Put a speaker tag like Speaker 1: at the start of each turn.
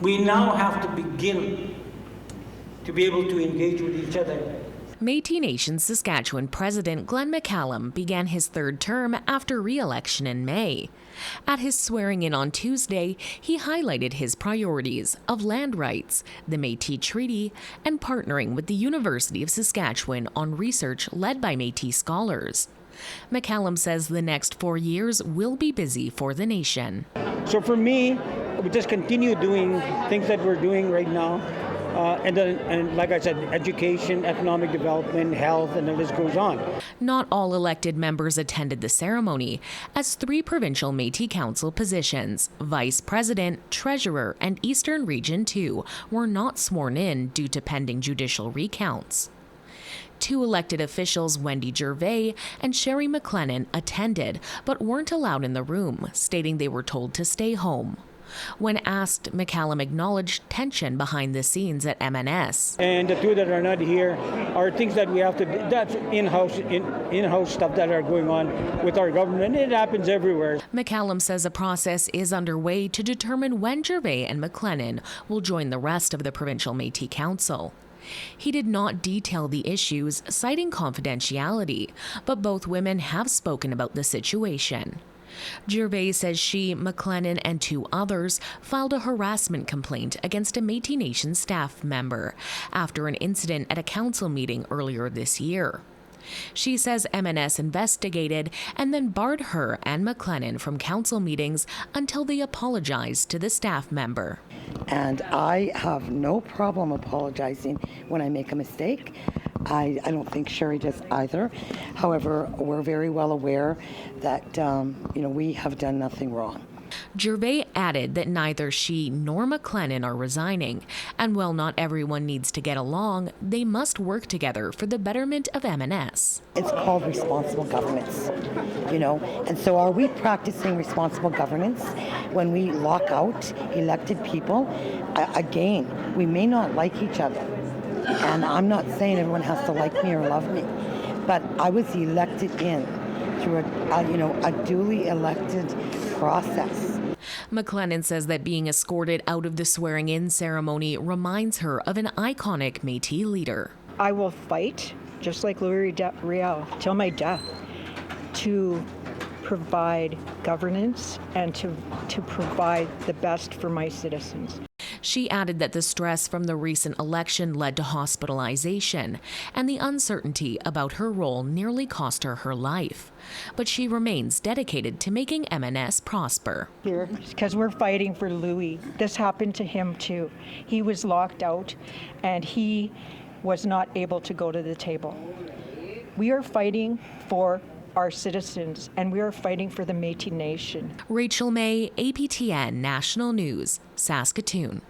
Speaker 1: We now have to begin to be able to engage with each other.
Speaker 2: Métis Nation Saskatchewan President Glenn McCallum began his third term after re-election in May. At his swearing-in on Tuesday, he highlighted his priorities of land rights, the Métis Treaty, and partnering with the University of Saskatchewan on research led by Métis scholars. McCallum says the next 4 years will be busy for the nation.
Speaker 1: So for me, we just continue doing things that we're doing right now. And like I said, education, economic development, health, and the list goes on.
Speaker 2: Not all elected members attended the ceremony, as 3 provincial Métis Council positions, Vice President, Treasurer, and Eastern Region 2, were not sworn in due to pending judicial recounts. 2 elected officials, Wendy Gervais and Sherry McLennan, attended but weren't allowed in the room, stating they were told to stay home. When asked, McCallum acknowledged tension behind the scenes at MNS.
Speaker 1: And the 2 that are not here are things that we have to, that's in-house stuff that are going on with our government. It happens everywhere.
Speaker 2: McCallum says a process is underway to determine when Gervais and McLennan will join the rest of the provincial Métis Council. He did not detail the issues, citing confidentiality, but both women have spoken about the situation. Gervais says she, McLennan, and 2 others filed a harassment complaint against a Métis Nation staff member after an incident at a council meeting earlier this year. She says MNS investigated and then barred her and McLennan from council meetings until they apologized to the staff member.
Speaker 3: And I have no problem apologizing when I make a mistake. I don't think Sherry does either. However, we're very well aware that we have done nothing wrong.
Speaker 2: Gervais added that neither she nor McLennan are resigning, and while not everyone needs to get along, they must work together for the betterment of MNS.
Speaker 3: It's called responsible governance, and so are we practicing responsible governance when we lock out elected people? Again, we may not like each other, and I'm not saying everyone has to like me or love me, but I was elected in through a duly elected process.
Speaker 2: McLennan says that being escorted out of the swearing-in ceremony reminds her of an iconic Métis leader.
Speaker 4: I will fight, just like Louis Riel, till my death, to provide governance and to provide the best for my citizens.
Speaker 2: She added that the stress from the recent election led to hospitalization, and the uncertainty about her role nearly cost her her life. But she remains dedicated to making MNS prosper.
Speaker 4: Here, because we're fighting for Louis. This happened to him too. He was locked out, and he was not able to go to the table. We are fighting for our citizens, and we are fighting for the Métis Nation.
Speaker 2: Rachel May, APTN National News, Saskatoon.